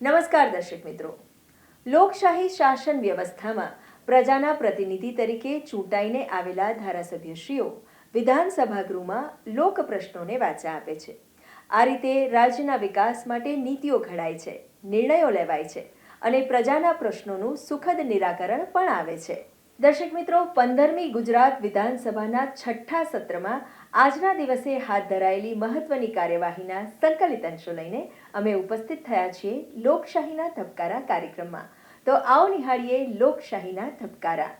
નમસ્કાર દર્શક મિત્રો, લોકશાહી શાસન વ્યવસ્થામાં પ્રજાના પ્રતિનિધિ તરીકે ચૂંટાઈને આવેલા ધારાસભ્યશ્રીઓ વિધાનસભા ગૃહમાં લોક પ્રશ્નોને વાચા આપે છે. આ રીતે રાજ્યના વિકાસ માટે નીતિઓ ઘડાય છે, નિર્ણયો લેવાય છે અને પ્રજાના પ્રશ્નોનું સુખદ નિરાકરણ પણ આવે છે. દર્શક મિત્રો, 15મી ગુજરાત વિધાનસભાના 6ઠ્ઠા સત્રમાં આજના દિવસે હાથ ધરાયેલી મહત્વની કાર્યવાહીના સંકલિત અંશો લઈને અમે ઉપસ્થિત થયા છીએ લોકશાહીના ધબકારા કાર્યક્રમમાં. તો આવો નિહાળીએ લોકશાહીના ધબકારા.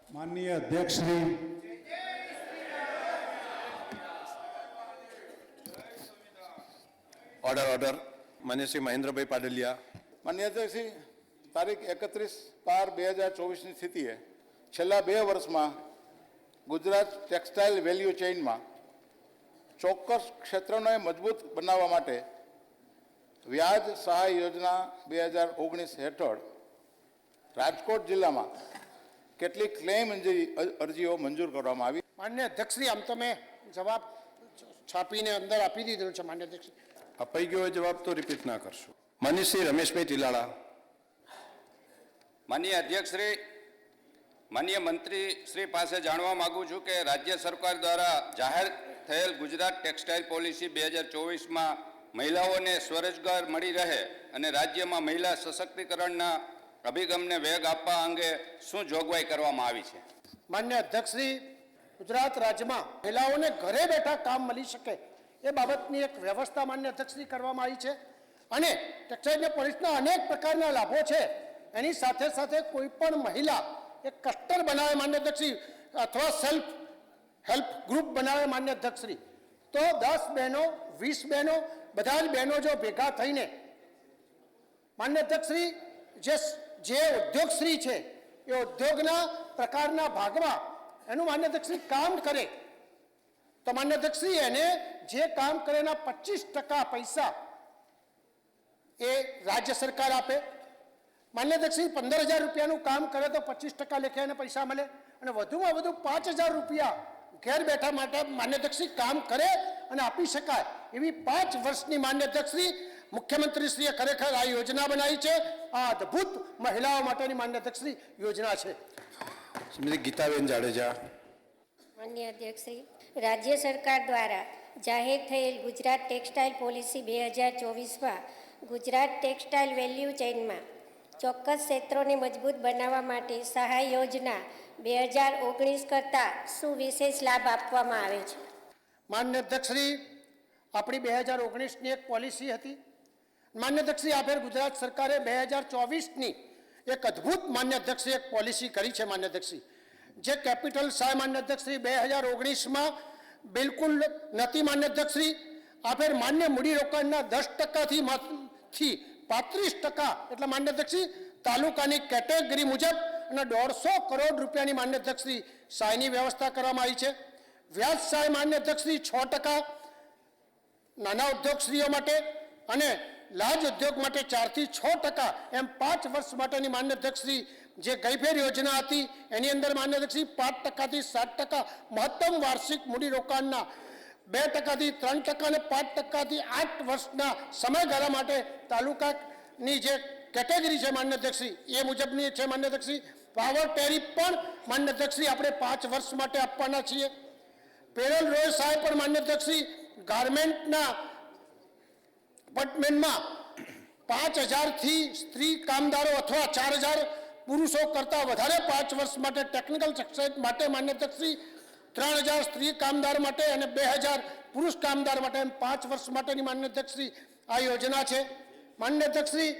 માનનીય અધ્યક્ષ શ્રી ઓર્ડર માન્ય શ્રી મહેન્દ્રભાઈ પાડલિયા. માન્ય અધ્યક્ષ શ્રી, તારીખ 31/12/2024ની સ્થિતિએ છેલ્લા 2 વર્ષમાં ગુજરાત ટેક્સટાઇલ વેલ્યુ ચેઇનમાં ચોક્કસ ક્ષેત્રોને મજબૂત બનાવવા માટે વ્યાજ સહાય યોજના 2019 હેઠળ રાજકોટ જિલ્લામાં કેટલીક ક્લેમ અરજીઓ મંજૂર કરવામાં આવી. માન્ય અધ્યક્ષશ્રી, આમ તો મેં જવાબ છાપીને અંદર આપી દીધેલો છે. માન્ય અધ્યક્ષ અપાઈ ગયો જવાબ તો રિપીટ ના કરશો. માન્ય શ્રી રમેશભાઈ ટીલાળા. માન્ય અધ્યક્ષશ્રી, માન્ય મંત્રી શ્રી પાસે જાણવા માગું છું કે રાજ્ય સરકાર દ્વારા જાહેર થયેલ ગુજરાત ટેક્સટાઇલ પોલિસી 2024માં મહિલાઓને સ્વરોજગાર મળી રહે અને રાજ્યમાં મહિલા સશક્તિકરણના અભિગમને વેગ આપવા અંગે શું જોગવાઈ કરવામાં આવી છે? માન્ય અધ્યક્ષશ્રી, ગુજરાત રાજ્યમાં મહિલાઓને ઘરે બેઠા કામ મળી શકે એ બાબતની એક વ્યવસ્થા માન્ય અધ્યક્ષશ્રી કરવામાં આવી છે અને ટેક્સટાઇલ પોલિસીના અનેક પ્રકારના લાભો છે. એની સાથે સાથે કોઈ પણ મહિલા એક ક્લસ્ટર બનાવે માન્ય અધ્યક્ષશ્રી અથવા સેલ્ફ હેલ્પ ગ્રુપ બનાવે માન્ય અધ્યક્ષશ્રી, તો 10 બહેનો 20 બહેનો બધા જ બહેનો જો ભેગા થઈને માન્ય અધ્યક્ષશ્રી જે ઉદ્યોગશ્રી છે એ ઉદ્યોગના પ્રકારના ભાગમાં એનું માન્ય અધ્યક્ષશ્રી કામ કરે તો માન્ય અધ્યક્ષશ્રી એને જે કામ કરે એના 25% પૈસા એ રાજ્ય સરકાર આપે. માન્ય અધ્યક્ષશ્રી 15,000 રૂપિયાનું કામ કરે તો 25% લેખે એને પૈસા મળે અને વધુમાં વધુ 5,000 રૂપિયા ઘેર બેઠા માટે માન્ય અધ્યક્ષશ્રી કામ કરે અને આપી શકાય એવી 5 વર્ષની માન્ય અધ્યક્ષશ્રી મુખ્યમંત્રીશ્રીએ ખરેખર આ યોજના બનાવી છે. આ અદ્ભુત મહિલાઓ માટેની માન્ય અધ્યક્ષશ્રી યોજના છે. શ્રીમતી ગીતાબેન જાડેજા. માન્ય અધ્યક્ષશ્રી, રાજ્ય સરકાર દ્વારા જાહેર થયેલ ગુજરાત ટેક્સટાઇલ પોલિસી 2024માં ગુજરાત ટેક્સટાઇલ વેલ્યુ ચેઇનમાં ચોક્કસ ક્ષેત્રોને મજબૂત બનાવવા માટે સહાય યોજના 2019 કરતાં શું વિશેષ લાભ આપવામાં આવે છે? માન્ય અધ્યક્ષશ્રી, આપણી 2019ની એક પોલિસી હતી. માન્ય અધ્યક્ષશ્રી, આ ફેર ગુજરાત સરકારે 2024ની એક અદ્ભુત માન્ય અધ્યક્ષશ્રી એક પોલિસી કરી છે. માન્ય અધ્યક્ષશ્રી, જે કેપિટલ સહાય માન્ય અધ્યક્ષશ્રી 2019માં બિલકુલ નથી. માન્ય અધ્યક્ષશ્રી, આ ફેર માન્ય મૂડીરોકાણના 10%થી 35%, એટલે માન્ય અધ્યક્ષશ્રી તાલુકાની કેટેગરી મુજબ અને 150 કરોડ રૂપિયાની માન્ય અધ્યક્ષશ્રી સહાયની વ્યવસ્થા કરવામાં આવી છે. વ્યાજ સહાય માન્ય અધ્યક્ષશ્રી 6%, નાના ઉદ્યોગશ્રીઓ માટે અને લાજ ઉદ્યોગ માટે 4 થી 6%, એમ 5 વર્ષ માટેની માન્ય અધ્યક્ષશ્રી જે ગઈ ફેર યોજના હતી એની અંદર માન્ય અધ્યક્ષશ્રી 5% થી 7%, મહત્તમ વાર્ષિક મૂડીરોકાણના 2% થી 3% અને 5% થી 8 વર્ષના સમયગાળા માટે તાલુકાની જે કેટેગરી છે માન્ય અધ્યક્ષશ્રી એ મુજબની છે. માન્ય અધ્યક્ષશ્રી, પાવર ટેરિફ પણ માન્ય અધ્યક્ષશ્રી આપણે 5 વર્ષ માટે આપવાના છીએ. પેરોલ રોલ સહાય પણ માન્ય અધ્યક્ષશ્રી ગાર્મેન્ટના ડિપાર્ટમેન્ટમાં 5,000થી સ્ત્રી કામદારો અથવા 4,000 પુરુષો કરતાં વધારે 5 વર્ષ માટે ટેકનિકલ સક્સેસ માટે માન્ય અધ્યક્ષશ્રી 3,000 સ્ત્રી કામદાર માટે અને 2,000 પુરુષ કામદાર માટે એમ 5 વર્ષ માટેની માન્ય અધ્યક્ષશ્રી આ યોજના છે. માન્ય અધ્યક્ષશ્રી,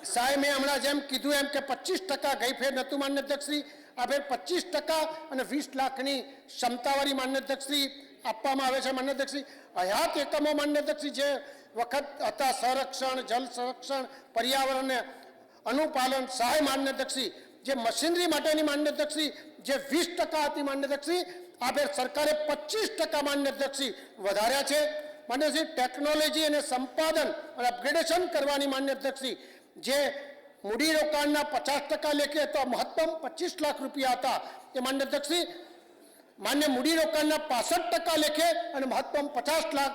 સાહેબ મેં હમણાં જેમ કીધું એમ કે 25% ગઈ ફેર નહોતું માન્ય અધ્યક્ષશ્રી, આ ફેર 25% અને 20 લાખની ક્ષમતાવાળી માન્ય અધ્યક્ષશ્રી આપવામાં આવે છે માન્ય અધ્યક્ષશ્રી. હયાત એકમો માન્ય અધ્યક્ષશ્રી જે વખત હતા સંરક્ષણ, જલ સંરક્ષણ, પર્યાવરણને અનુપાલન સહાય માન્ય અધ્યક્ષશ્રી, જે મશીનરી માટેની માન્ય અધ્યક્ષશ્રી જે 20% હતી માન્ય અધ્યક્ષશ્રી, આ ફેર સરકારે 25% માન્ય અધ્યક્ષશ્રી વધાર્યા છે. માન્ય અધ્યક્ષશ્રી ટેકનોલોજી અને સંપાદન અને અપગ્રેડેશન કરવાની માન્ય અધ્યક્ષશ્રી જે મૂડીરોકાણના 50% લેખે તો મહત્તમ 25 લાખ રૂપિયા હતા એ માન્ય અધ્યક્ષશ્રી માન્ય મૂડીરોકાણના 65% લેખે અને મહત્તમ 50 લાખ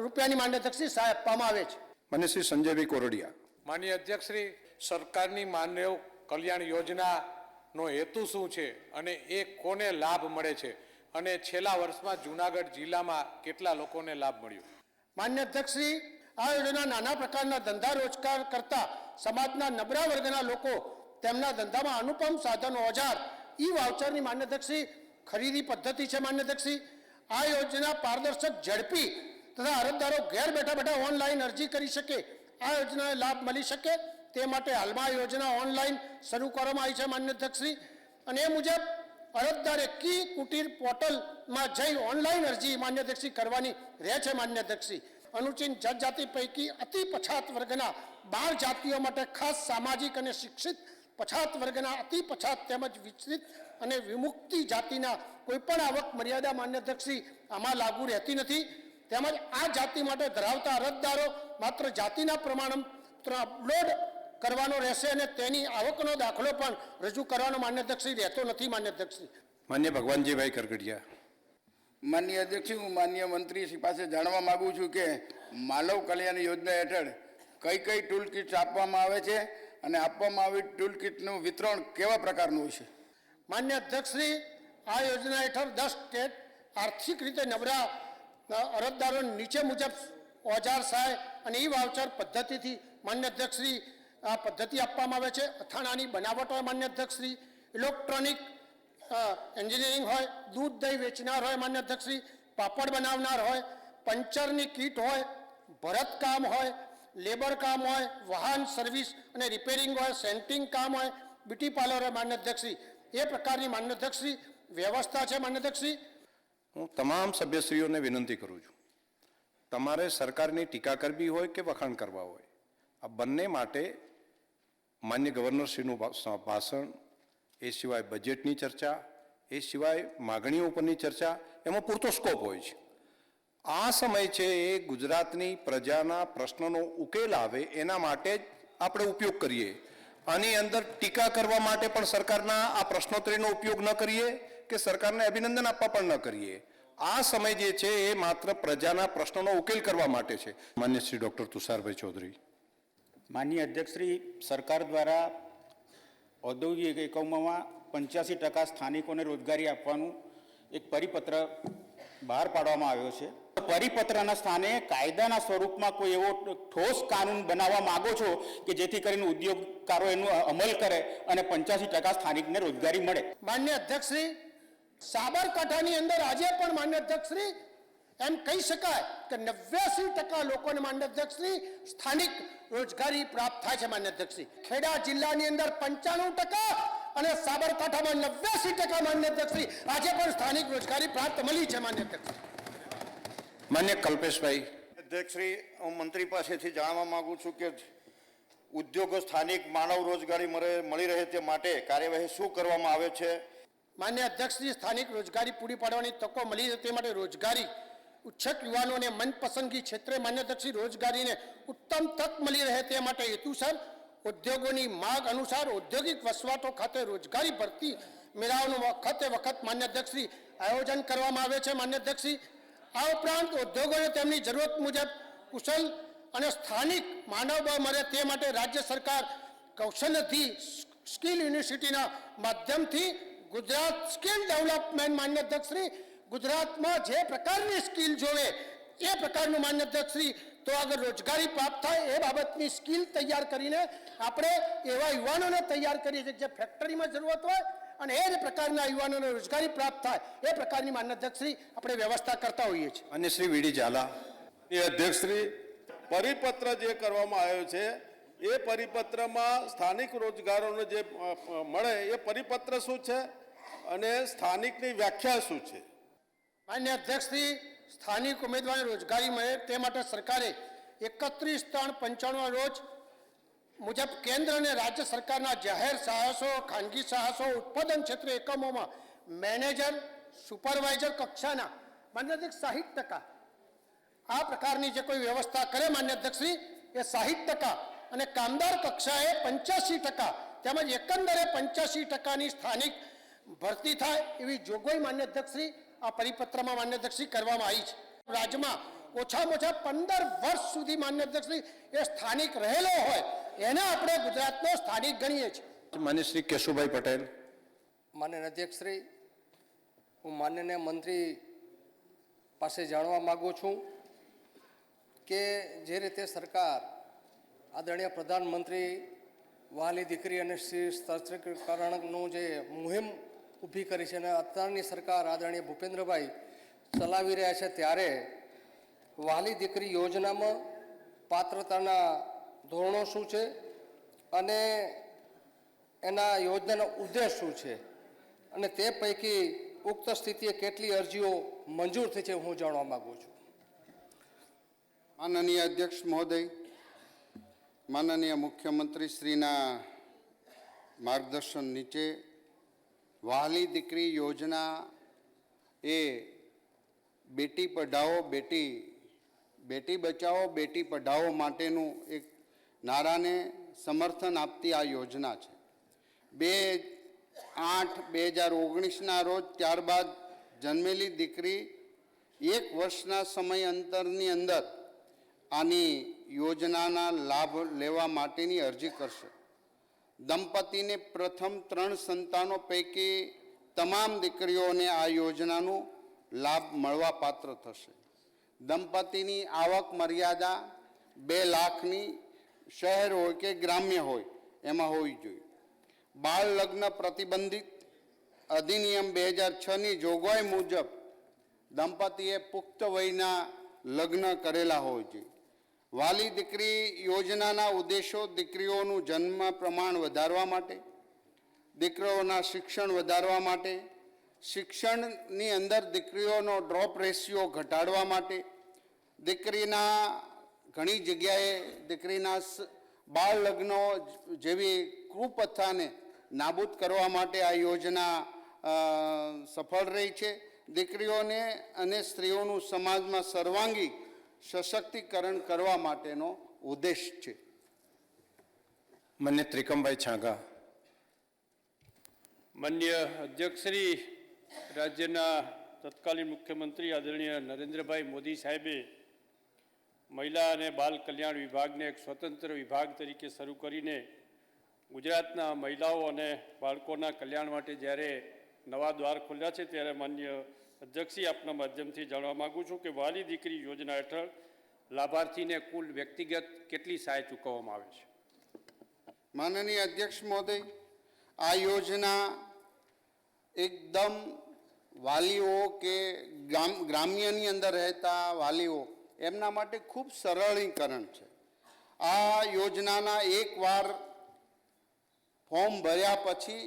રૂપિયાની માન્ય અધ્યક્ષશ્રી સહાય આપવામાં આવે છે. માન્ય શ્રી સંજયભાઈ કોરડિયા. માનનીય અધ્યક્ષશ્રી, સરકારની માનવ કલ્યાણ યોજનાનો હેતુ શું છે અને એ કોને લાભ મળે છે અને છેલ્લા વર્ષમાં જૂનાગઢ જિલ્લામાં કેટલા લોકોને લાભ મળ્યો? માન્ય અધ્યક્ષશ્રી, આ યોજના નાના પ્રકારના ધંધા રોજગાર કરતા સમાજના નબળા વર્ગના લોકો તેમના ધંધામાં અનુપમ સાધનો, ઓજાર, ઈ વાઉચરની માન્ય અધ્યક્ષશ્રી ખરીદી પદ્ધતિ છે માન્ય અધ્યક્ષશ્રી. આ યોજના પારદર્શક, ઝડપી તથા અરજદારો ઘેર બેઠા બેઠા ઓનલાઈન અરજી કરી શકે, આ યોજનાને લાભ મળી શકે તે માટે હાલમાં આ યોજના ઓનલાઈન શરૂ કરવામાં આવી છે માન્ય અધ્યક્ષશ્રી. અને એ મુજબ અરજદારે કી કુટીર પોર્ટલમાં જઈ ઓનલાઈન અરજી માન્ય અધ્યક્ષશ્રી કરવાની રહે છે માન્ય અધ્યક્ષશ્રી. અનુચિત જનજાતિ પૈકી અતિ પછાત વર્ગના 12 જાતિઓ માટે ખાસ સામાજિક અને શિક્ષિત પછાત વર્ગના અતિ પછાત તેમજ વિચલિત અને વિમુક્તિ જાતિના કોઈપણ આવક મર્યાદા માન્ય અધ્યક્ષશ્રી આમાં લાગુ રહેતી નથી. તેમજ આ જાતિ માટે ધરાવતા અરજદારો માત્ર જાતિના પ્રમાણપત્ર અપલોડ કરવાનો રહેશે અને તેની આવકનો દાખલો પણ રજૂ કરવાનો માન્ય અધ્યક્ષશ્રી રહેતો નથી માન્ય અધ્યક્ષશ્રી. માન્ય ભગવાનજીભાઈ કરગડિયા. માનનીય અધ્યક્ષ, હું માનનીય મંત્રી શ્રી પાસે જાણવા માગું છું કે માનવ કલ્યાણ યોજના હેઠળ કઈ કઈ ટૂલ કિટ્સ આપવામાં આવે છે અને આપવામાં આવી ટૂલ કિટનું વિતરણ કેવા પ્રકારનું છે? માન્ય અધ્યક્ષશ્રી, આ યોજના હેઠળ 10 સ્ટેટ આર્થિક રીતે નબળા અરજદારોને નીચે મુજબ ઓજાર સહાય અને ઈ વાઉચર પદ્ધતિથી માન્ય અધ્યક્ષશ્રી આ પદ્ધતિ આપવામાં આવે છે. અથાણાની બનાવટ હોય માન્ય અધ્યક્ષશ્રી, ઇલેક્ટ્રોનિક એન્જિનિયરિંગ હોય, દૂધ દહીં વેચનાર હોય માન્ય અધ્યક્ષશ્રી, પાપડ બનાવનાર હોય, પંચરની કીટ હોય, ભરતકામ હોય, લેબર કામ હોય, વાહન સર્વિસ અને રિપેરિંગ હોય, સેન્ટિંગ કામ હોય, બ્યુટી પાર્લર હોય માન્ય અધ્યક્ષશ્રી, એ પ્રકારની માન્ય અધ્યક્ષશ્રી વ્યવસ્થા છે માન્ય અધ્યક્ષશ્રી. હું તમામ સભ્યશ્રીઓને વિનંતી કરું છું, તમારે સરકારની ટીકા કરવી હોય કે વખાણ કરવા હોય, આ બંને માટે માન્ય ગવર્નરશ્રીનું ભાષણ, એ સિવાય બજેટની ચર્ચા, એ સિવાય માગણીઓ ઉપરની ચર્ચા, એમાં પૂરતો સ્કોપ હોય છે. આ સમય છે એ ગુજરાતની પ્રજાના પ્રશ્નોનો ઉકેલ આવે એના માટે જ આપણે ઉપયોગ કરીએ. આની અંદર ટીકા કરવા માટે પણ સરકારના આ પ્રશ્નોત્તરીનો ઉપયોગ ન કરીએ કે સરકારને અભિનંદન આપવા પણ ન કરીએ. આ સમય જે છે એ માત્ર પ્રજાના પ્રશ્નોનો ઉકેલ કરવા માટે છે. માન્ય શ્રી ડૉક્ટર તુષારભાઈ ચૌધરી. માનનીય અધ્યક્ષશ્રી, સરકાર દ્વારા ઔદ્યોગિક એકમોમાં 85% સ્થાનિકોને રોજગારી આપવાનું એક પરિપત્ર બહાર પાડવામાં આવ્યો છે. પરિપત્રના સ્થાને કાયદાના સ્વરૂપમાં કોઈ એવો ઠોસ કાનૂન બનાવવા માંગો છો કે જેથી કરીને ઉદ્યોગકારો એનો અમલ કરે અને 85% સ્થાનિકને રોજગારી મળે? માન્ય અધ્યક્ષશ્રી, સાબરકાંઠાની અંદર આજે પણ માન્ય અધ્યક્ષશ્રી એમ કહી શકાય કે 89% લોકોને માન્ય અધ્યક્ષશ્રી સ્થાનિક રોજગારી પ્રાપ્ત થાય છે માન્ય અધ્યક્ષશ્રી. ખેડા જિલ્લાની અંદર 95% અને સાબરકાંઠામાં 89% માન્ય અધ્યક્ષશ્રી આજે પણ સ્થાનિક રોજગારી પ્રાપ્ત મળી છે માન્ય અધ્યક્ષશ્રી. માન્ય કલ્પેશભાઈ. અધ્યક્ષશ્રી, હું મંત્રી પાસેથી જાણવા માંગુ છું કે ઉદ્યોગો સ્થાનિક માનવ રોજગારી મળી રહે તે માટે કાર્યવાહી શું કરવામાં આવે છે? માન્ય અધ્યક્ષશ્રી, સ્થાનિક રોજગારી પૂરી પાડવાની તકો મળી રહે તે માટે રોજગારી ઉચ્છક યુવાનોને મનપસંદગી ક્ષેત્રે માન્ય અધ્યક્ષશ્રી રોજગારીને ઉત્તમ તક મળી રહે તે માટે હેતુસર ઉદ્યોગોની માંગ અનુસાર ઔદ્યોગિક વસવાટો ખાતે રોજગારી ભરતી મેળાઓનું વખત માન્ય અધ્યક્ષશ્રી આયોજન કરવામાં આવે છે માન્ય અધ્યક્ષશ્રી. આ ઉપરાંત ઉદ્યોગોને તેમની જરૂરત મુજબ કુશલ અને સ્થાનિક માનવબળ મળે તે માટે રાજ્ય સરકાર કૌશલ્યથી સ્કિલ યુનિવર્સિટીના માધ્યમથી ગુજરાત સ્કિલ ડેવલપમેન્ટ માન્ય અધ્યક્ષશ્રી ગુજરાતમાં જે પ્રકારની સ્કિલ જોવે એ પ્રકારનું માન્ય અધ્યક્ષશ્રી તો આગળ રોજગારી પ્રાપ્ત થાય એ બાબતની સ્કિલ તૈયાર કરીને આપણે એવા યુવાનોને તૈયાર કરીએ છીએ જે ફેક્ટરીમાં જરૂરત હોય અને એ જ પ્રકારના યુવાનોને રોજગારી પ્રાપ્ત થાય એ પ્રકારની માન્ય અધ્યક્ષશ્રી આપણે વ્યવસ્થા કરતા હોઈએ છીએ. અને શ્રી વીડી ઝાલા. એ અધ્યક્ષશ્રી, પરિપત્ર જે કરવામાં આવ્યો છે એ પરિપત્રમાં સ્થાનિક રોજગારોને જે મળે એ પરિપત્ર શું છે અને સ્થાનિકની વ્યાખ્યા શું છે? માન્ય અધ્યક્ષશ્રી, સ્થાનિક ઉમેદવારને રોજગારી મળે તે માટે સરકારે 31/3/95 રોજ મુજબ કેન્દ્ર અને રાજ્ય સરકારના જાહેર સાહસો, ખાનગી સાહસો, ઉત્પાદન ક્ષેત્ર એકમોમાં મેનેજર, સુપરવાઇઝર કક્ષાના માન્ય અધ્યક્ષ 60% આ પ્રકારની જે કોઈ વ્યવસ્થા કરે માન્ય અધ્યક્ષશ્રી એ 60% અને કામદાર કક્ષાએ 85% તેમજ એકંદરે 85%ની સ્થાનિક ભરતી થાય એવી જોગવાઈ માન્ય અધ્યક્ષશ્રી આ પરિપત્રમાં માન્ય અધ્યક્ષશ્રી કરવામાં આવી છે. રાજ્યમાં ઓછામાં ઓછા 15 વર્ષ સુધી માન્ય અધ્યક્ષશ્રી એ સ્થાનિક રહેલો હોય એને આપણે ગુજરાતનો સ્થાનિક ગણીએ છીએ. માન્ય શ્રી કેશુભાઈ પટેલ. માન્ય અધ્યક્ષશ્રી, હું માનનીય મંત્રી પાસે જાણવા માગું છું કે જે રીતે સરકાર આદરણીય પ્રધાનમંત્રી વહાલી દીકરી અને સશક્તિકરણનું જે મુહિમ ઊભી કરી છે અને અત્યારની સરકાર આદરણીય ભૂપેન્દ્રભાઈ ચલાવી રહ્યા છે, ત્યારે વહાલી દીકરી યોજનામાં પાત્રતાના ધોરણો શું છે અને એના યોજનાનો ઉદ્દેશ શું છે અને તે પૈકી ઉક્ત સ્થિતિએ કેટલી અરજીઓ મંજૂર થઈ છે હું જાણવા માગું છું. માનનીય અધ્યક્ષ મહોદય, માનનીય મુખ્યમંત્રી શ્રીના માર્ગદર્શન નીચે વહાલી દીકરી યોજના એ બેટી પઢાઓ બેટી બચાવો બેટી પઢાઓ માટેનું એક નારાને સમર્થન આપતી આ યોજના છે. 2/8/2019 રોજ ત્યારબાદ જન્મેલી દીકરી 1 વર્ષના સમય અંતરની અંદર આની યોજનાના લાભ લેવા માટેની અરજી કરશે. દંપતીને પ્રથમ 3 સંતાનો પૈકી તમામ દીકરીઓને આ યોજનાનો લાભ મળવા પાત્ર થશે. દંપતીની આવક મર્યાદા 2 લાખની શહેર હોય કે ગ્રામ્ય હોય એમાં હોવી જોઈએ. બાળ લગ્ન પ્રતિબંધિત અધિનિયમ 2006ની જોગવાઈ મુજબ દંપતીએ પુખ્ત વયના લગ્ન કરેલા હોય છે. વાલી દીકરી યોજનાના ઉદ્દેશો દીકરીઓનું જન્મ પ્રમાણ વધારવા માટે, દીકરીઓના શિક્ષણ વધારવા માટે, શિક્ષણની અંદર દીકરીઓનો ડ્રોપ રેશિયો ઘટાડવા માટે, દીકરીના ઘણી જગ્યાએ દીકરીના બાળ લગ્નો જેવી કુપ્રથાને નાબૂદ કરવા માટે આ યોજના સફળ રહી છે. દીકરીઓને અને સ્ત્રીઓનું સમાજમાં સર્વાંગી સશક્તિકરણ કરવા માટેનો ઉદ્દેશ છે. માન્ય ત્રિકમભાઈ છાંગા. માન્ય અધ્યક્ષશ્રી, રાજ્યના તત્કાલીન મુખ્યમંત્રી આદરણીય નરેન્દ્રભાઈ મોદી સાહેબે મહિલા અને બાલ કલ્યાણ વિભાગને એક સ્વતંત્ર વિભાગ તરીકે શરૂ કરીને ગુજરાતના મહિલાઓ અને બાળકોના કલ્યાણ માટે જ્યારે નવા દ્વાર ખોલ્યા છે, ત્યારે માન્ય અધ્યક્ષશ્રી આપના માધ્યમથી જાણવા માગું છું કે વહાલી દીકરી યોજના હેઠળ લાભાર્થીને કુલ વ્યક્તિગત કેટલી સહાય ચૂકવવામાં આવે છે? માનનીય અધ્યક્ષ મહોદય, આ યોજના એકદમ વાલીઓ કે ગ્રામ્યની અંદર રહેતા વાલીઓ એમના માટે ખૂબ સરળીકરણ છે. આ યોજનાના એકવાર ફોર્મ ભર્યા પછી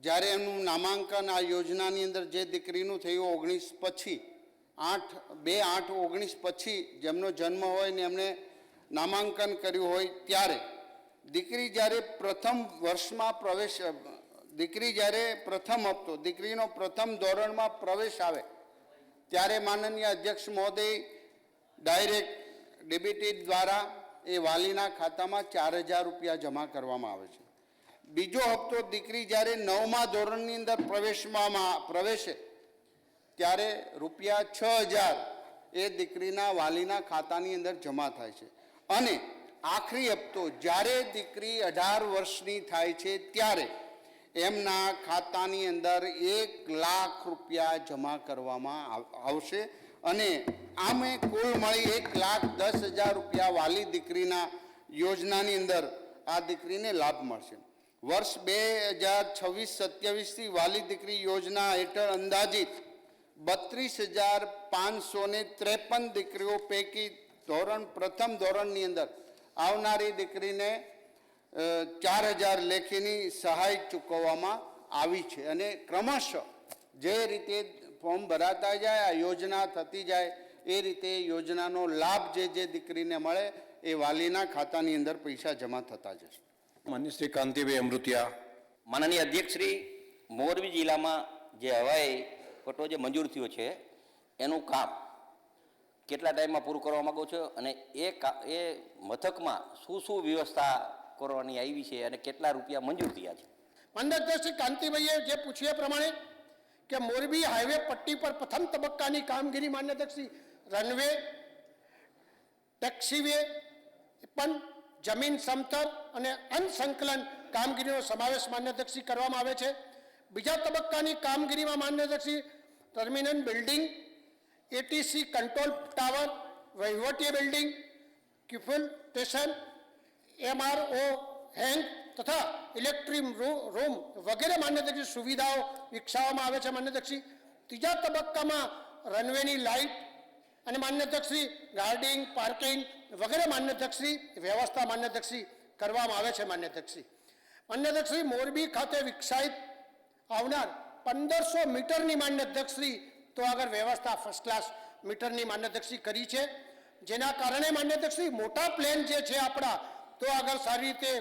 જ્યારે એમનું નામાંકન આ યોજનાની અંદર જે દીકરીનું થયું 19 પછી 2/8/19 પછી જેમનો જન્મ હોય ને એમને નામાંકન કર્યું હોય ત્યારે દીકરી જ્યારે પ્રથમ વર્ષમાં દીકરી જ્યારે પ્રથમ હપ્તો દીકરીનો પ્રથમ ધોરણમાં પ્રવેશ આવે ત્યારે માનનીય અધ્યક્ષ મહોદય ડાયરેક્ટ ડીબીટી દ્વારા એ વાલીના ખાતામાં 4,000 રૂપિયા જમા કરવામાં આવે છે. બીજો હપ્તો દીકરી જ્યારે 9મા ધોરણની અંદર પ્રવેશે ત્યારે રૂપિયા 6,000 એ દીકરીના વાલીના ખાતાની અંદર જમા થાય છે. અને આખરી હપ્તો જ્યારે દીકરી 18 વર્ષની થાય છે ત્યારે એમના ખાતાની અંદર 1 લાખ રૂપિયા જમા કરવામાં આવશે. અને આમે કુલ મળી 1,10,000 રૂપિયા વાલી દીકરીના યોજનાની અંદર આ દીકરીને લાભ મળશે. વર્ષ 2026-27થી વાલી દીકરી યોજના હેઠળ અંદાજિત 32,553 દીકરીઓ પૈકી પ્રથમ ધોરણની અંદર આવનારી દીકરીને 4000 લેખીની સહાય ચૂકવવામાં આવી છે અને ક્રમશઃ જે રીતે ફોર્મ ભરાતા જાય આ યોજના થતી જાય એ રીતે યોજનાનો લાભ જે દીકરીને મળે એ વાલીના ખાતાની અંદર પૈસા જમા થતા જશે. માન્ય શ્રી કાંતિભાઈ અમૃતિયા. માનનીય અધ્યક્ષ શ્રી, મોરબી જિલ્લામાં જે હવાઈ પટ્ટો જે મંજૂર થયો છે એનું કામ કેટલા ટાઈમમાં પૂરું કરવા માગો છો અને એ મથકમાં શું વ્યવસ્થા કરવાની આવી છે અને કેટલા રૂપિયા મંજૂર થયા છે? માનનીય શ્રી કાંતિભાઈએ જે પૂછ્યું એ પ્રમાણે કે મોરબી હાઈવે પટ્ટી પર પ્રથમ તબક્કાની કામગીરી માન્ય અધ્યક્ષશ્રી રનવે, ટેક્સીવે પણ જમીન સમતલ અને અનસંકલન કામગીરીનો સમાવેશ માન્ય અધ્યક્ષશ્રી કરવામાં આવે છે. બીજા તબક્કાની કામગીરીમાં માન્ય અધ્યક્ષશ્રી terminal building, ATC control tower, વહીવટી બિલ્ડિંગ, ક્યુફલ સ્ટેશન, MRO હેંગ તથા ઇલેક્ટ્રિક રૂમ વગેરે માન્ય અધ્યક્ષ સુવિધાઓ વિકસાવવામાં આવે છે માન્ય અધ્યક્ષશ્રી. ત્રીજા તબક્કામાં રનવેની લાઇટ અને માન્ય અધ્યક્ષશ્રી ગાર્ડિંગ, પાર્કિંગ વગેરે માન્ય અધ્યક્ષશ્રી વ્યવસ્થા માન્ય અધ્યક્ષશ્રી કરવામાં આવે છે માન્ય અધ્યક્ષશ્રી. માન્ય અધ્યક્ષશ્રી મોરબી ખાતે વિકસાઇત આવનાર 1500 મીટરની માન્ય અધ્યક્ષશ્રી તો આગળ વ્યવસ્થા ફર્સ્ટ ક્લાસ મીટરની માન્ય અધ્યક્ષશ્રી કરી છે, જેના કારણે માન્ય અધ્યક્ષશ્રી મોટા પ્લેન જે છે આપણા તો આગળ સારી રીતે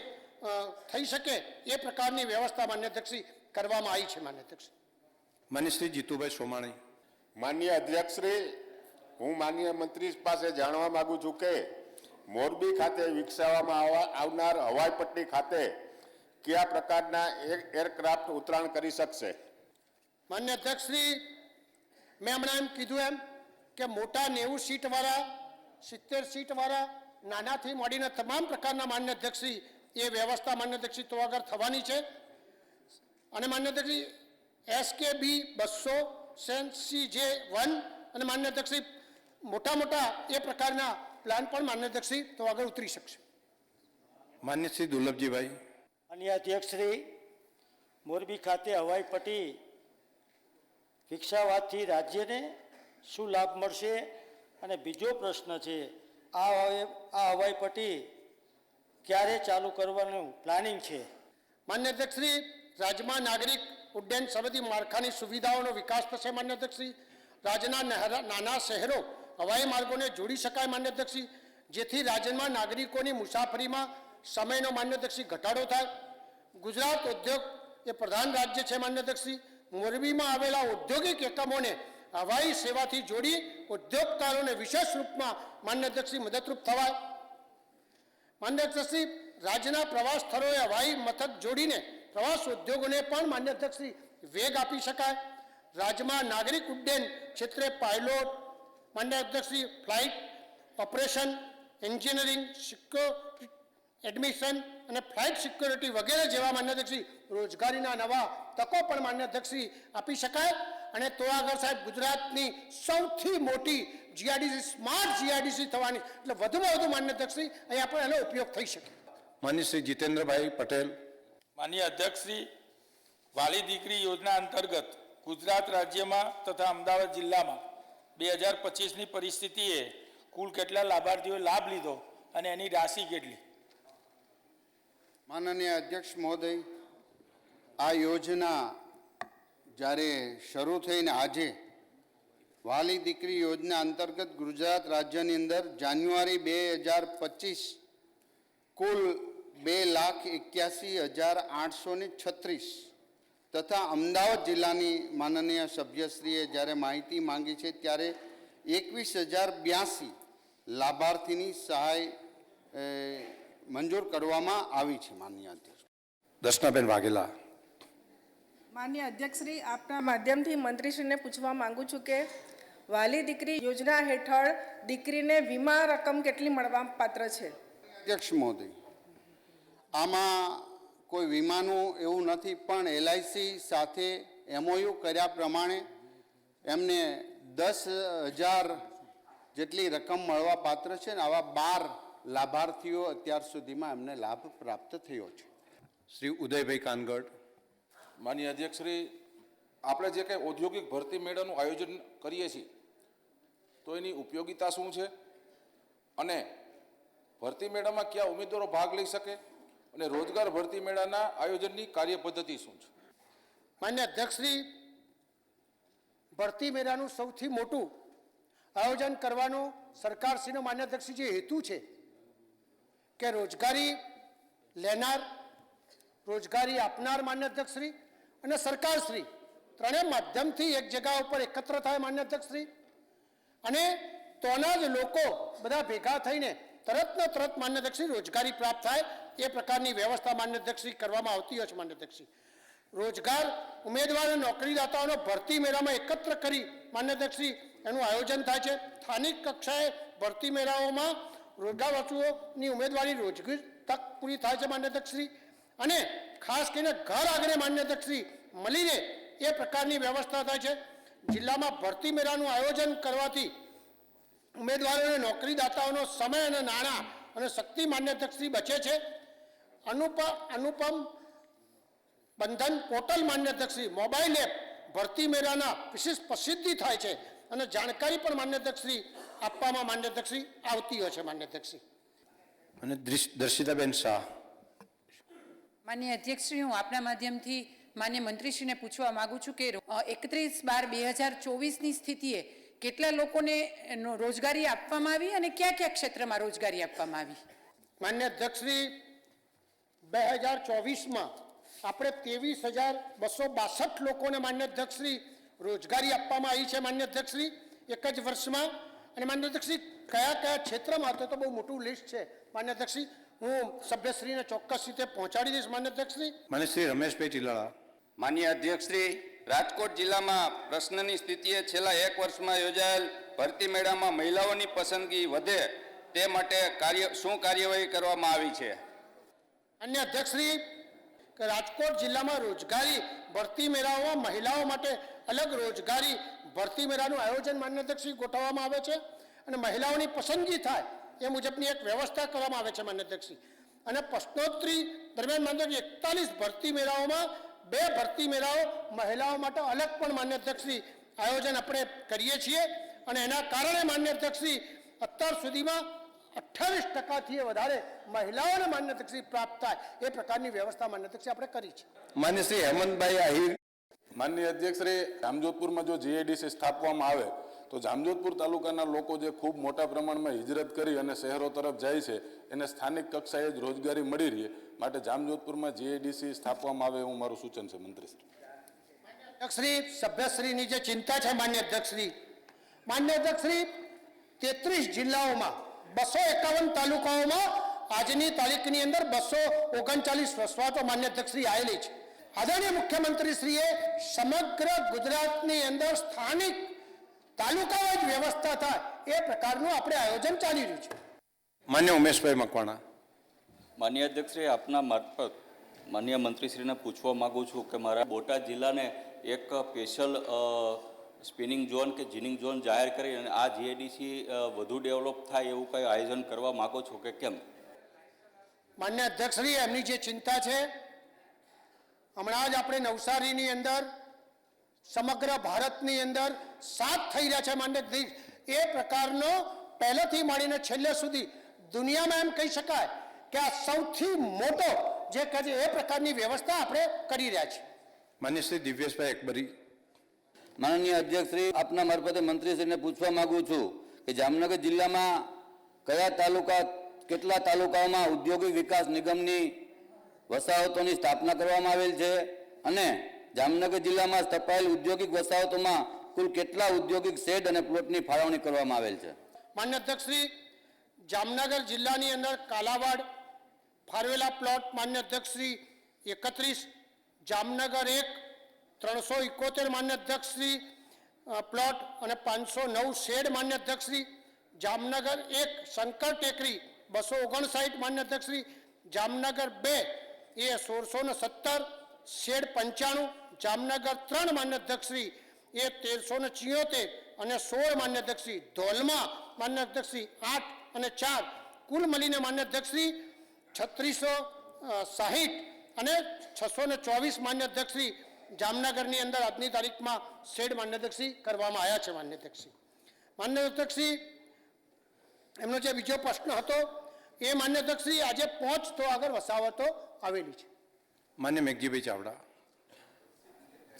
થઈ શકે એ પ્રકારની વ્યવસ્થા માન્ય અધ્યક્ષશ્રી કરવામાં આવી છે માન્ય અધ્યક્ષ. માન્ય શ્રી જીતુભાઈ સોમાણી. માન્ય અધ્યક્ષશ્રી, હું માન્ય મંત્રી પાસે જાણવા માંગુ છું કે મોરબી ખાતે વિકસાવવામાં આવનાર હવાઈ પટ્ટી ખાતે કયા પ્રકારના એરક્રાફ્ટ ઉતરાણ કરી શકશે? માન્ય અધ્યક્ષશ્રી, મેં હમણાં એમ કીધું એમ કે મોટા 90 સીટવાળા, 70 સીટવાળા, નાનાથી મળીને તમામ પ્રકારના માન્ય અધ્યક્ષશ્રી એ વ્યવસ્થા માન્ય અધ્યક્ષશ્રી તો આગળ થવાની છે. અને માન્ય અધ્યક્ષશ્રી SKB 200, CJ1 અને માન્ય અધ્યક્ષશ્રી મોટા એ પ્રકારના પ્લાન પણ માન્ય અધ્યક્ષશ્રી તો આગળ ઉતરી શકશે. માન્ય શ્રી દુર્લભજીભાઈ. માન્ય અધ્યક્ષશ્રી, મોરબી ખાતે હવાઈ પટ્ટી વિકસાવવાથી રાજ્યને શું લાભ મળશે? અને બીજો પ્રશ્ન છે, આ હવાઈ પટ્ટી ક્યારે ચાલુ કરવાનું પ્લાનિંગ છે? માન્ય અધ્યક્ષશ્રી, રાજ્યમાં નાગરિક ઉડ્ડયન સમિતિ માળખાની સુવિધાઓનો વિકાસ થશે માન્ય અધ્યક્ષશ્રી. રાજ્યના નાના શહેરો હવાઈ માર્ગોને જોડી શકાય માન્ય અધ્યક્ષશ્રી, જેથી રાજ્યમાં નાગરિકોની મુસાફરીમાં સમયનો માન્ય અધ્યક્ષશ્રી ઘટાડો થાય. ગુજરાત ઉદ્યોગ એ પ્રધાન રાજ્ય છે માન્ય અધ્યક્ષશ્રી. મોરબીમાં આવેલા ઔદ્યોગિક એકમોને હવાઈ સેવાથી જોડી ઉદ્યોગકારોને વિશેષ રૂપમાં માન્ય અધ્યક્ષશ્રી મદદરૂપ થવાય. માન્ય અધ્યક્ષશ્રી, રાજ્યના પ્રવાસ સ્થળોએ હવાઈ મથક જોડીને પ્રવાસ ઉદ્યોગોને પણ માન્ય અધ્યક્ષશ્રી વેગ આપી શકાય. રાજ્યમાં નાગરિક ઉડ્ડયન ક્ષેત્રે પાયલોટ, માન્ય અધ્યક્ષશ્રી flight operation, engineering, security, admission અને ફ્લાઇટ સિક્યોરિટી વગેરે જેવા માન્ય અધ્યક્ષશ્રી રોજગારીના નવા તકો પણ માન્ય અધ્યક્ષશ્રી આપી શકાય. અને તો આગળ સાહેબ ગુજરાતની સૌથી મોટી જીઆઈડીસી સ્માર્ટ જીઆઈડીસી થવાની, એટલે વધુમાં વધુ માન્ય અધ્યક્ષશ્રી અહીંયા પણ એનો ઉપયોગ થઈ શકે. માન્ય શ્રી જીતેન્દ્રભાઈ પટેલ. માનનીય અધ્યક્ષશ્રી, વાલી દીકરી યોજના અંતર્ગત ગુજરાત રાજ્યમાં તથા અમદાવાદ જિલ્લામાં 2025ની પરિસ્થિતિએ કુલ કેટલા લાભાર્થીઓએ લાભ લીધો અને એની રાશિ કેટલી? માનનીય અધ્યક્ષ મહોદય, આ યોજના જ્યારે શરૂ થઈને આજે વાલી દીકરી યોજના અંતર્ગત ગુજરાત રાજ્યની અંદર જાન્યુઆરી 2025 કુલ 2,81,836 તથા અમદાવાદ જિલ્લાની માનનીય સભ્યશ્રીએ જ્યારે માહિતી માંગી છે ત્યારે 21,082 લાભાર્થીની સહાય મંજૂર કરવામાં આવી છે. માનનીય અધ્યક્ષ. દર્શનાબેન વાઘેલા. માન્ય અધ્યક્ષશ્રી, આપના માધ્યમથી મંત્રીશ્રીને પૂછવા માંગુ છું કે વાલી દીકરી યોજના હેઠળ દીકરીને વીમા રકમ કેટલી મળવા પાત્ર છે? અધ્યક્ષ મહોદય, આમાં કોઈ વીમાનું એવું નથી, પણ LIC સાથે MOU કર્યા પ્રમાણે એમને 10,000 જેટલી રકમ મળવા પાત્ર છે ને આવા 12 લાભાર્થીઓ અત્યાર સુધીમાં એમને લાભ પ્રાપ્ત થયો છે. શ્રી ઉદયભાઈ કાનગડ. માનનીય અધ્યક્ષશ્રી, આપણે જે કંઈ ઔદ્યોગિક ભરતી મેળાનું આયોજન કરીએ છીએ તો એની ઉપયોગિતા શું છે અને ભરતી મેળામાં કયા ઉમેદવારો ભાગ લઈ શકે અને રોજગાર ભરતી મેળાના આયોજનની કાર્યપદ્ધતિ શું છે? માન્ય અધ્યક્ષશ્રી, ભરતી મેળાનું સૌથી મોટું આયોજન કરવાનો સરકારશ્રીનો માન્ય અધ્યક્ષશ્રી જે હેતુ છે કે રોજગારી લેનાર, રોજગારી આપનાર માન્ય અધ્યક્ષશ્રી અને સરકારશ્રી ત્રણેય માધ્યમથી એક જગ્યા ઉપર એકત્ર થાય માન્ય અધ્યક્ષશ્રી, અને તોના જ લોકો બધા ભેગા થઈને તરત માન્ય અધ્યક્ષશ્રી રોજગારી પ્રાપ્ત થાય એ પ્રકારની વ્યવસ્થા માન્ય અધ્યક્ષશ્રી કરવામાં આવતી હોય છે. માન્ય અધ્યક્ષશ્રી, રોજગાર ઉમેદવાર અને નોકરીદાતાઓનો ભરતી મેળામાં એકત્ર કરી માન્ય અધ્યક્ષશ્રી એનું આયોજન થાય છે. સ્થાનિક કક્ષાએ ભરતી મેળાઓમાં રોજગારવાળાઓની ઉમેદવારી રોજગારી તક પૂરી થાય છે માન્ય અધ્યક્ષશ્રી, અને ખાસ કરીને ઘર આગળ માન્ય અધ્યક્ષશ્રી મળી રહે એ પ્રકારની વ્યવસ્થા થાય છે. જિલ્લામાં ભરતી મેળાનું આયોજન કરવાથી ઉમેદવારોને નોકરીદાતાઓનો સમય અને નાણાં અને શક્તિ માન્ય અધ્યક્ષશ્રી બચે છે. અનુપમ બંધન પોર્ટલ માન્ય અધ્યક્ષશ્રી મોબાઈલ એપ ભરતી મેળાના વિશેષ પ્રસિદ્ધિ થાય છે અને જાણકારી પણ માન્ય અધ્યક્ષશ્રી આપવામાં માન્ય અધ્યક્ષશ્રી આવતી હોય છે. માન્ય અધ્યક્ષશ્રી અને દર્શિતાબેન શાહ. માન્ય અધ્યક્ષશ્રી, હું આપના માધ્યમથી માન્ય મંત્રીશ્રીને પૂછવા માંગુ છું કે 31/12/2024ની સ્થિતિએ કેટલા લોકોને રોજગારી આપવામાં આવી અને કયા કયા ક્ષેત્રમાં રોજગારી આપવામાં આવી? માન્ય અધ્યક્ષશ્રી, 2024માં આપણે 23,262 લોકોને માન્ય અધ્યક્ષશ્રી રોજગારી આપવામાં આવી છે માન્ય અધ્યક્ષશ્રી એક જ વર્ષમાં. અને માન્ય અધ્યક્ષશ્રી કયા કયા ક્ષેત્રમાં તો બહુ મોટું લિસ્ટ છે માન્ય અધ્યક્ષશ્રી, હું સભ્યશ્રીને ચોક્કસ રીતે પહોંચાડી દઈશ માન્ય અધ્યક્ષશ્રી. માન્ય શ્રી રમેશભાઈ ટીલાળા. માન્ય અધ્યક્ષશ્રી, રાજકોટ જિલ્લામાં પ્રશ્નની સ્થિતિએ છેલ્લા 1 વર્ષમાં યોજાયેલ ભરતી મેળામાં મહિલાઓની પસંદગી વધે તે માટે શું કાર્યવાહી કરવામાં આવી છે? અન્ય અધ્યક્ષશ્રી, કે રાજકોટ જિલ્લામાં રોજગારી ભરતી મેળાઓમાં મહિલાઓ માટે અલગ રોજગારી ભરતી મેળાનું આયોજન માન્ય અધ્યક્ષશ્રી ગોઠવવામાં આવે છે અને મહિલાઓની પસંદગી થાય એ મુજબની એક વ્યવસ્થા કરવામાં આવે છે માન્ય અધ્યક્ષશ્રી. અને પ્રશ્નોત્તરી દરમિયાન માન્ય 41 ભરતી મેળાઓમાં 2 ભરતી મેળાઓ મહિલાઓ માટે અલગ પણ માન્ય અધ્યક્ષશ્રી આયોજન આપણે કરીએ છીએ અને એના કારણે માન્ય અધ્યક્ષશ્રી અત્યાર સુધીમાં 28% વધારે મહિલાઓને માન્ય અધ્યક્ષશ્રી પ્રાપ્ત થાય એ પ્રકારની વ્યવસ્થા માન્ય અધ્યક્ષશ્રી આપણે કરી છે. માન્ય શ્રી હેમંતભાઈ આહિર. માન્ય અધ્યક્ષશ્રી, જામજોધપુરમાં જો જીએડીસી સ્થાપવામાં આવે તો જામજોધપુર તાલુકાના લોકો જે ખૂબ મોટા પ્રમાણમાં હિજરત કરી અને શહેરો તરફ જાય છે એને સ્થાનિક કક્ષાએ જ રોજગારી મળી રહે, માટે જામજોધપુરમાં જીએડીસી સ્થાપવામાં આવે એવું મારું સૂચન છે. મંત્રીશ્રી. અધ્યક્ષશ્રી, સભ્યશ્રીની જે ચિંતા છે માન્ય અધ્યક્ષશ્રી, 33 જિલ્લાઓમાં 251 તાલુકાઓમાં આજની તારીખની અંદર 239 વસવાટો માન્ય અધ્યક્ષશ્રી આવેલી છે. આદરણીય મુખ્યમંત્રીશ્રીએ સમગ્ર ગુજરાતની અંદર સ્થાનિક તાલુકાઓ જ વ્યવસ્થા થાય એ પ્રકારનું આપણે આયોજન ચાલી રહ્યું છે. માન્ય ઉમેશભાઈ મકવાણા. માન્ય અધ્યક્ષશ્રી, આપના મારફત માન્ય મંત્રીશ્રીને પૂછવા માગું છું કે મારા બોટાદ જિલ્લાને એક સ્પેશિયલ સ્પિનિંગ ઝોન કે જીનિંગ ઝોન જાહેર કરી અને આ જીએડીસી વધુ ડેવલપ થાય એવું કંઈ આયોજન કરવા માગો છો કે કેમ? માન્ય અધ્યક્ષશ્રી, એમની જે ચિંતા છે, હમણાં જ આપણે નવસારીની અંદર સમગ્ર ભારતની અંદર 7 થઈ રહ્યા છે માન્ય અધ્યક્ષ, એ પ્રકારનો પહેલેથી માંડીને છેલ્લે સુધી દુનિયામાં એમ કહી શકાય કે આ સૌથી મોટો જે કહે છે એ પ્રકારની વ્યવસ્થા આપણે કરી રહ્યા છીએ. માન્ય શ્રી દિવ્યેશભાઈ અકબરી. માનનીય અધ્યક્ષશ્રી, આપના મારફતે મંત્રીશ્રીને પૂછવા માંગુ છું કે જામનગર જિલ્લામાં કેટલા તાલુકાઓમાં ઔદ્યોગિક વિકાસ નિગમની વસાહતોની સ્થાપના કરવામાં આવેલ છે અને જામનગર જિલ્લામાં સ્થપાયેલ ઔદ્યોગિક વસાહતોમાં કુલ કેટલા ઔદ્યોગિક શેડ અને પ્લોટની ફાળવણી કરવામાં આવેલ છે? માન્ય અધ્યક્ષશ્રી, જામનગર જિલ્લાની અંદર કાલાવાડ ફાળવેલા પ્લોટ માન્ય અધ્યક્ષશ્રી 31, જામનગર 1 371 માન્ય અધ્યક્ષશ્રી પ્લોટ અને 509 શેડ માન્ય અધ્યક્ષશ્રી, જામનગર 1 શંકર ટેકરી 259 માન્ય અધ્યક્ષશ્રી, જામનગર 2 એ 1617 શેડ 95, જામનગર 3 માન્ય અધ્યક્ષશ્રી એ 1374 અને 16 માન્ય અધ્યક્ષશ્રી, ધોલમાં માન્ય અધ્યક્ષશ્રી 8 અને 4 કુલ મળીને માન્ય અધ્યક્ષશ્રી 3660 અને 624 માન્ય અધ્યક્ષશ્રી જામનગરની અંદર આજની તારીખમાં શેડ માન્ય અધ્યક્ષશ્રી કરવામાં આવ્યા છે. માન્ય અધ્યક્ષશ્રી, એમનો જે બીજો પ્રશ્ન હતો એ માન્ય અધ્યક્ષશ્રી આજે 5 તો આગળ વસાવતો આવેલી છે. માન્ય મેઘજીભાઈ ચાવડા.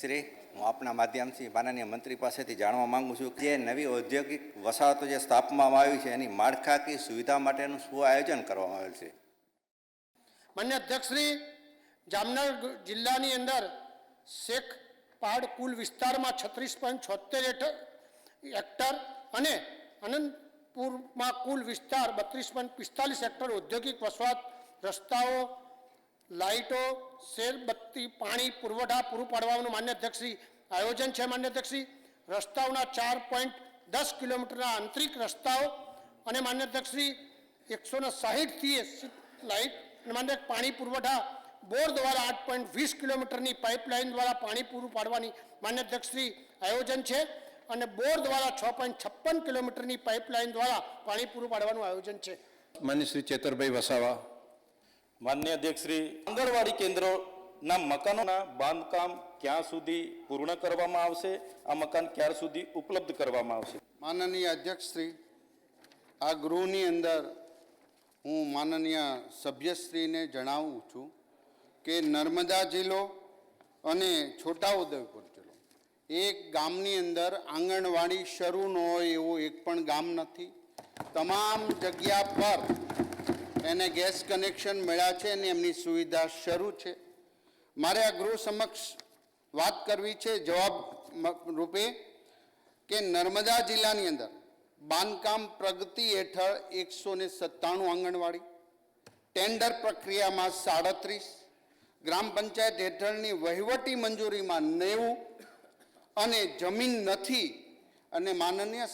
શ્રી, હું આપના માધ્યમથી માનનીય મંત્રી પાસેથી જાણવા માંગુ છું કે જે નવી ઔદ્યોગિક વસાહતો જે સ્થાપવામાં આવી છે એની માળખાકીય સુવિધા માટેનું શું આયોજન કરવામાં આવેલ છે? માન્ય અધ્યક્ષશ્રી, જામનગર જિલ્લાની અંદર શેખ પહાડ કુલ વિસ્તારમાં 36.76 હેક્ટર અને અનંતપુરમાં કુલ વિસ્તાર 32.45 હેક્ટર ઔદ્યોગિક વસાહત, રસ્તાઓ, લાઇટો, શેરબત્તી, પાણી પુરવઠા પૂરું પાડવાનું માન્ય અધ્યક્ષશ્રી આયોજન છે. માન્ય અધ્યક્ષશ્રી, રસ્તાઓના 4.10 કિલોમીટરના આંતરિક રસ્તાઓ અને માન્ય અધ્યક્ષશ્રી 160થી 80 લાઇટ અને માન્ય પાણી પુરવઠા બોર દ્વારા 8.20 કિલોમીટરની પાઇપલાઇન દ્વારા પાણી પૂરું પાડવાની માન્ય અધ્યક્ષશ્રી આયોજન છે અને બોર દ્વારા 6.56 કિલોમીટરની પાઇપલાઇન દ્વારા પાણી પૂરું પાડવાનું આયોજન છે. માન્ય શ્રી ચેતરભાઈ વસાવા. માન્ય અધ્યક્ષશ્રી, આંગણવાડી કેન્દ્રોના મકાનોના બાંધકામ ક્યાં સુધી પૂર્ણ કરવામાં આવશે? આ મકાન ક્યાર સુધી ઉપલબ્ધ કરવામાં આવશે? માનનીય અધ્યક્ષશ્રી, આ ગૃહની અંદર હું માનનીય સભ્યશ્રીને જણાવું છું કે નર્મદા જિલ્લો અને છોટાઉદેપુર જિલ્લો એક ગામની અંદર આંગણવાડી શરૂ ન હોય એવું એક પણ ગામ નથી. તમામ જગ્યા પર એને ગેસ કનેક્શન મળ્યા છે અને એમની સુવિધા શરૂ છે. મારે આ ગૃહ સમક્ષ વાત કરવી છે જવાબ રૂપે કે નર્મદા જિલ્લાની અંદર બાંધકામ પ્રગતિ હેઠળ 197 આંગણવાડી, ટેન્ડર પ્રક્રિયામાં 37, ગ્રામ પંચાયત હેઠળની વહીવટી મંજૂરીમાં 90 અને જમીન નથી. અને માનનીય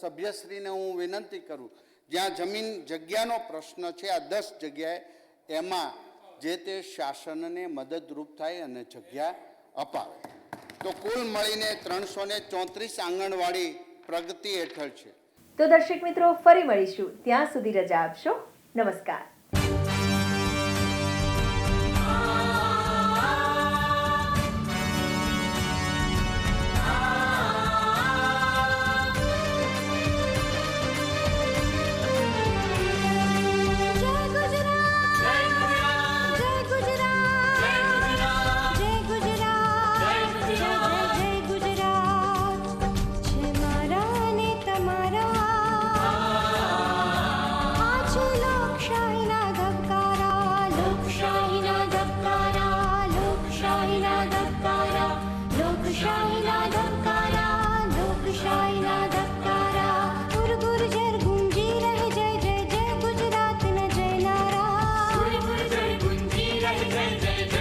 સભ્યશ્રીને હું વિનંતી કરું, જ્યાં જમીન જગ્યાનો પ્રશ્ન છે આ 10 જગ્યાએ એમાં જે તે શાસનને મદદરૂપ થાય અને જગ્યા અપાવે. તો કુલ મળીને 334 આંગણવાડી પ્રગતિ હેઠળ છે. તો દર્શક મિત્રો, ફરી મળીશું. ત્યાં સુધી રજા આપશો. નમસ્કાર. जय जय